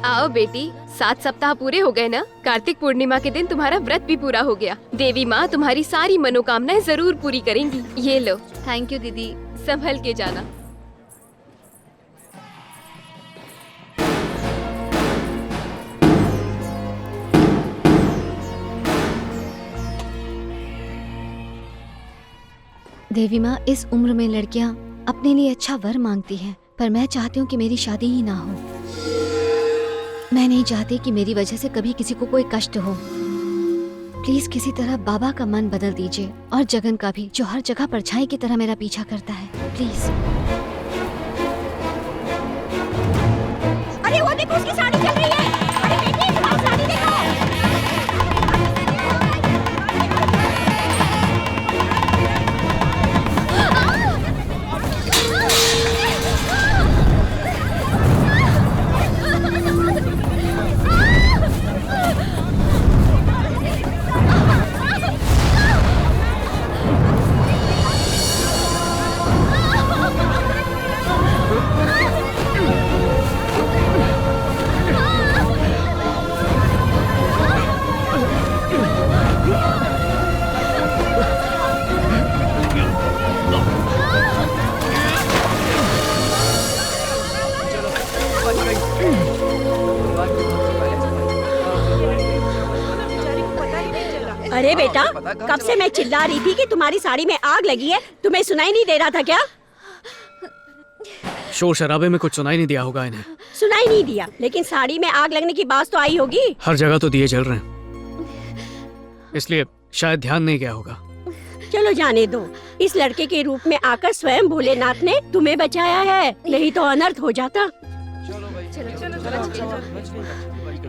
आओ बेटी, 7 सप्ताह पूरे हो गए ना। कार्तिक पूर्णिमा के दिन तुम्हारा व्रत भी पूरा हो गया। देवी माँ तुम्हारी सारी मनोकामनाएं जरूर पूरी करेंगी। ये लो। थैंक यू दीदी। संभल के जाना। देवी माँ, इस उम्र में लड़कियाँ अपने लिए अच्छा वर मांगती हैं, पर मैं चाहती हूँ कि मेरी शादी ही ना हो। मैं नहीं चाहती कि मेरी वजह से कभी किसी को कोई कष्ट हो। प्लीज किसी तरह बाबा का मन बदल दीजिए, और जगन का भी, जो हर जगह परछाई की तरह मेरा पीछा करता है। प्लीज। अरे वो देखो, उसकी साड़ी चल रही है। अरे बेटी, तुम्हारी साड़ी देखो। अरे बेटा, कब से मैं चिल्ला रही थी कि तुम्हारी साड़ी में आग लगी है, तुम्हें सुनाई नहीं दे रहा था क्या? शोर शराबे में कुछ सुनाई नहीं दिया होगा इन्हें। सुनाई नहीं दिया, लेकिन साड़ी में आग लगने की बात तो आई होगी। हर जगह तो दिए जल रहे हैं, इसलिए शायद ध्यान नहीं गया होगा। चलो जाने दो, इस लड़के के रूप में आकर स्वयं भोलेनाथ ने तुम्हें बचाया है, नहीं तो अनर्थ हो जाता।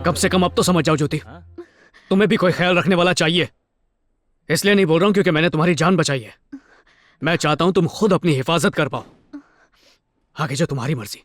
कम से कम अब तो समझ जाओ ज्योति, तुम्हें भी कोई ख्याल रखने वाला चाहिए। इसलिए नहीं बोल रहा हूँ क्योंकि मैंने तुम्हारी जान बचाई है। मैं चाहता हूँ तुम खुद अपनी हिफाजत कर पाओ। आगे जो तुम्हारी मर्जी।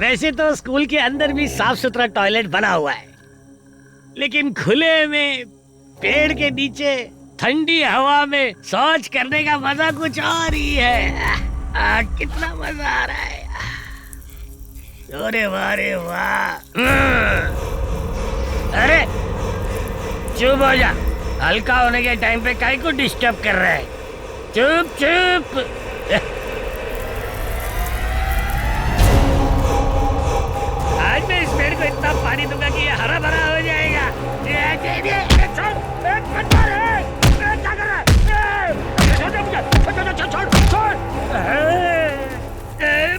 वैसे तो स्कूल के अंदर भी साफ सुथरा टॉयलेट बना हुआ है, लेकिन खुले में पेड़ के नीचे ठंडी हवा में शौच करने का मजा कुछ और ही है। कितना मजा आ रहा है। अरे वाह रे वाह। अरे चुप हो जा, हल्का होने के टाइम पे काहे को डिस्टर्ब कर रहा है। चुप चुप। आज मैं इस पेड़ को इतना पानी दूंगा कि ये हरा भरा हो जाएगा।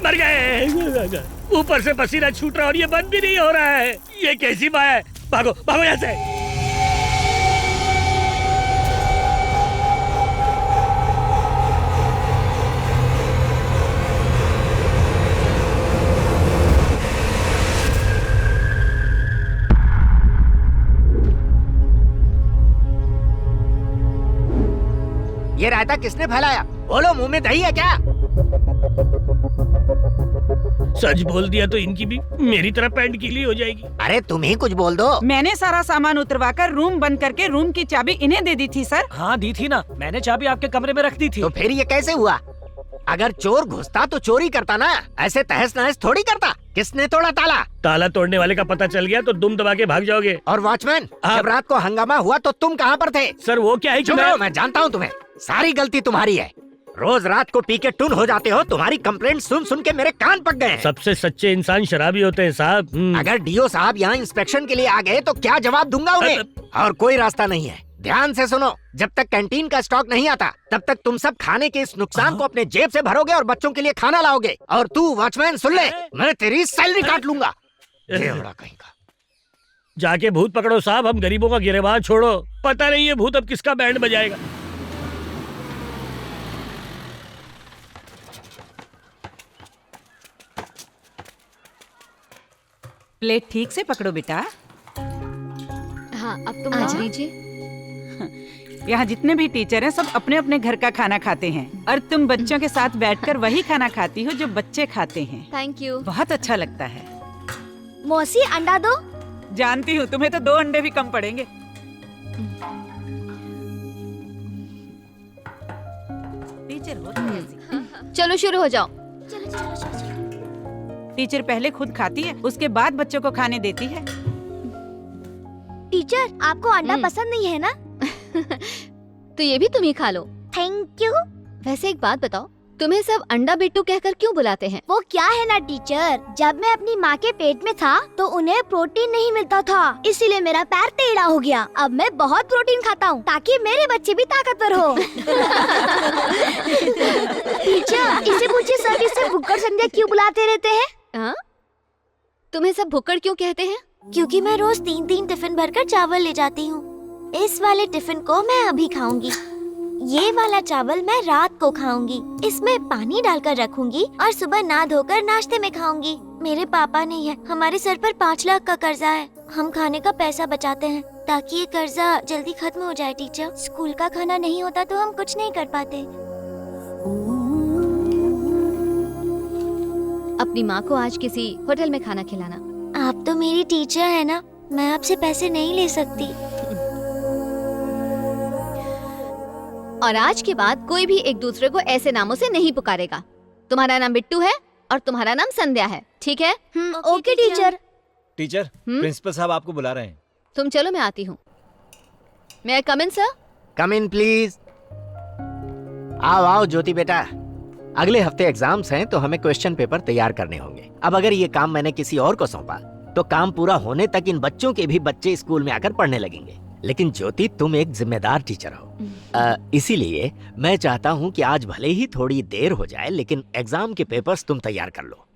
मर गए। ऊपर से पसीना छूट रहा और ये बंद भी नहीं हो रहा है। ये कैसी माँ है। भागो भागो यहाँ से। ये रायता किसने फैलाया? बोलो, मुंह में दही है क्या? सच बोल दिया तो इनकी भी मेरी तरह पैंट गीली हो जाएगी। अरे तुम ही कुछ बोल दो। मैंने सारा सामान उतरवाकर रूम बंद करके रूम की चाबी इन्हें दे दी थी सर। हाँ दी थी ना, मैंने चाबी आपके कमरे में रख दी थी। तो फिर ये कैसे हुआ? अगर चोर घुसता तो चोरी करता ना, ऐसे तहस नहस थोड़ी करता। किसने तोड़ा ताला? ताला तोड़ने वाले का पता चल गया तो दुम दबा के भाग जाओगे। और वॉचमैन, जब रात को हंगामा हुआ तो तुम कहाँ पर थे? सर वो क्या है कि मैं जानता हूँ तुम्हें। सारी गलती तुम्हारी है। रोज रात को पी के टुन हो जाते हो। तुम्हारी कंप्लेंट सुन सुन के मेरे कान पक गए हैं। सबसे सच्चे इंसान शराबी होते हैं साहब। अगर डीओ साहब यहाँ इंस्पेक्शन के लिए आ गए तो क्या जवाब दूंगा उन्हें? और कोई रास्ता नहीं है। ध्यान से सुनो, जब तक कैंटीन का स्टॉक नहीं आता तब तक तुम सब खाने के इस नुकसान को अपने जेब से भरोगे और बच्चों के लिए खाना लाओगे। और तू वॉचमैन सुन ले, मैं तेरी सैलरी काट लूंगा। कहीं का। जाके भूत पकड़ो साहब, हम गरीबों का गिरेबान छोड़ो। पता नहीं ये भूत अब किसका बैंड बजाएगा। प्लेट ठीक से पकड़ो बेटा। हाँ, अब तुम आज लीजिए। यहाँ जितने भी टीचर हैं सब अपने अपने घर का खाना खाते हैं और तुम बच्चों के साथ बैठकर वही खाना खाती हो जो बच्चे खाते हैं। Thank you. बहुत अच्छा लगता है। मौसी अंडा दो। जानती हूँ तुम्हें तो 2 अंडे भी कम पड़ेंगे। टीचर हो तो ऐसी। चलो शुरू हो जाओ। टीचर पहले खुद खाती है, उसके बाद बच्चों को खाने देती है। टीचर आपको अंडा पसंद नहीं है ना? तो ये भी तुम ही खा लो। Thank you. वैसे एक बात बताओ, तुम्हें सब अंडा बिट्टू कहकर क्यों बुलाते हैं? वो क्या है ना टीचर, जब मैं अपनी माँ के पेट में था तो उन्हें प्रोटीन नहीं मिलता था, इसीलिए मेरा पैर टेढ़ा हो गया। अब मैं बहुत प्रोटीन खाता हूँ ताकि मेरे बच्चे भी ताकतवर हो। टीचर इसे पूछिए सर इसे भुक्कड़ संध्या क्यों बुलाते रहते हैं? हाँ? तुम्हें सब भुक्कड़ क्यों कहते हैं? क्योंकि मैं रोज 3-3 टिफिन भरकर चावल ले जाती हूँ। इस वाले टिफिन को मैं अभी खाऊंगी, ये वाला चावल मैं रात को खाऊंगी, इसमें पानी डालकर रखूंगी और सुबह नहा धोकर नाश्ते में खाऊंगी। मेरे पापा नहीं है, हमारे सर पर 5 लाख का कर्जा है। हम खाने का पैसा बचाते हैं ताकि ये कर्जा जल्दी खत्म हो जाए। टीचर स्कूल का खाना नहीं होता तो हम कुछ नहीं कर पाते। अपनी माँ को आज किसी होटल में खाना खिलाना। आप तो मेरी टीचर है ना, मैं आपसे पैसे नहीं ले सकती। और आज के बाद कोई भी एक दूसरे को ऐसे नामों से नहीं पुकारेगा। तुम्हारा नाम बिट्टू है और तुम्हारा नाम संध्या है, ठीक है? Okay teacher. टीचर, प्रिंसिपल साहब आपको बुला रहे हैं। तुम चलो, मैं आती हूँ। मैं कम इन सर? Come in please. आओ आओ ज्योति बेटा, अगले हफ्ते एग्जाम्स हैं तो हमें क्वेश्चन पेपर तैयार करने होंगे। अब अगर ये काम मैंने किसी और को सौंपा तो काम पूरा होने तक इन बच्चों के भी बच्चे स्कूल में आकर पढ़ने लगेंगे। लेकिन ज्योति तुम एक जिम्मेदार टीचर हो, इसीलिए मैं चाहता हूँ कि आज भले ही थोड़ी देर हो जाए लेकिन एग्जाम के पेपर्स तुम तैयार कर लो।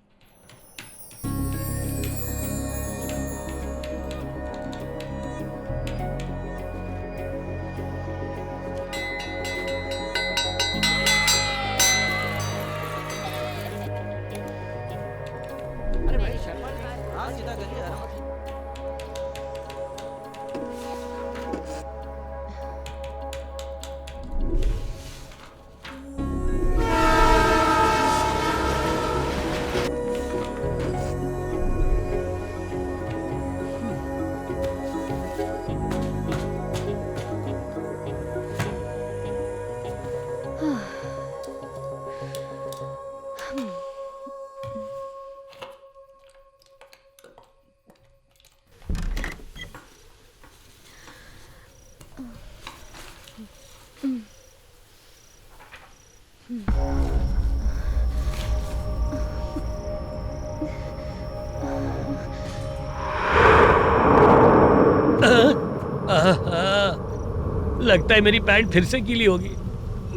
लगता है मेरी पैंट फिर से गीली होगी।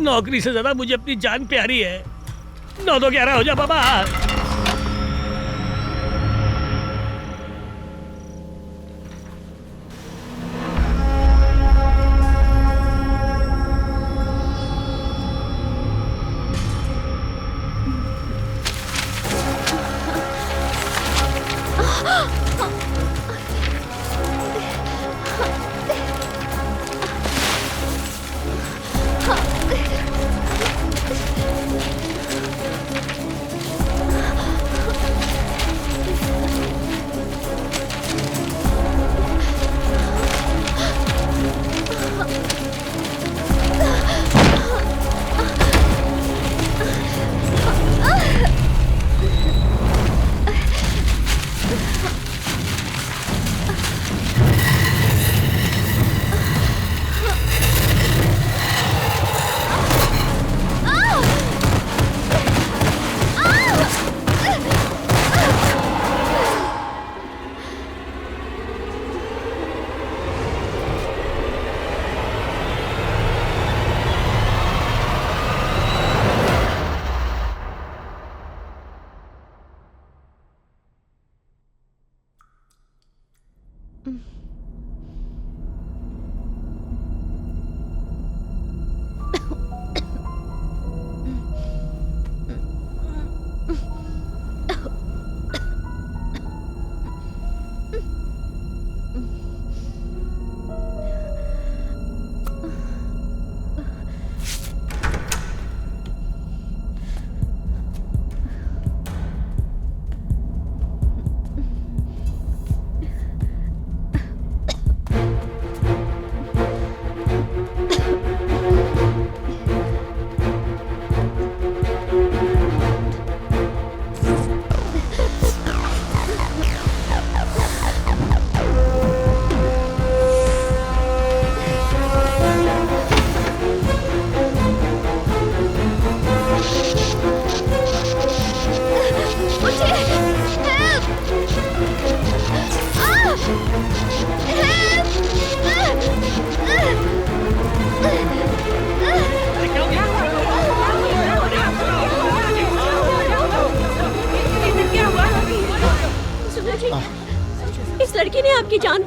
नौकरी से ज्यादा मुझे अपनी जान प्यारी है। 9-2-11 हो जा बाबा।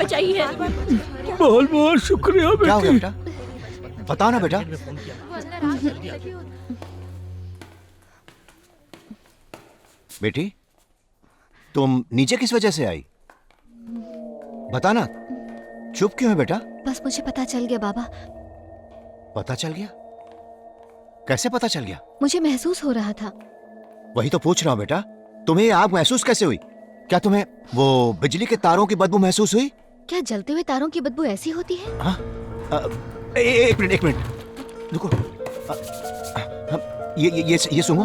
बचाई है। बहुत बहुत शुक्रिया क्या हो गया बेटा? बताओ ना बेटा। बेटी, तुम नीचे किस वजह से आई? बता ना, चुप क्यों है बेटा? बस मुझे पता चल गया बाबा। पता चल गया? कैसे पता चल गया? मुझे महसूस हो रहा था। वही तो पूछ रहा हूँ बेटा, तुम्हें ये आग महसूस कैसे हुई? क्या तुम्हें वो बिजली के तारों की बदबू महसूस हुई? क्या जलते हुए तारों की बदबू ऐसी होती है? हाँ? एक मिनट रुको। ये सुनो।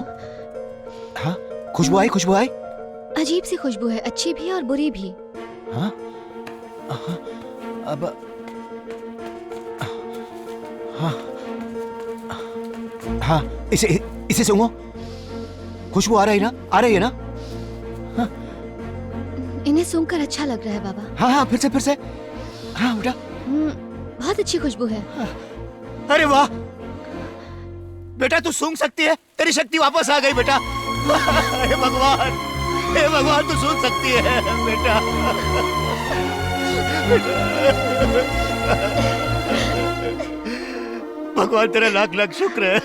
हाँ, खुशबू आई? अजीब सी खुशबू है, अच्छी भी और बुरी भी। हाँ? अब हाँ, इसे सूंघो। खुशबू आ रही है ना? इन्हें सूंघकर अच्छा लग रहा है बाबा। हाँ, फिर से। हाँ बेटा, बहुत अच्छी खुशबू है। अरे वाह बेटा, तू सूंघ सकती है, तेरी शक्ति वापस आ गई बेटा। हे भगवान, तू सूंघ सकती है बेटा। भगवान तेरा लाख लाख शुक्र है।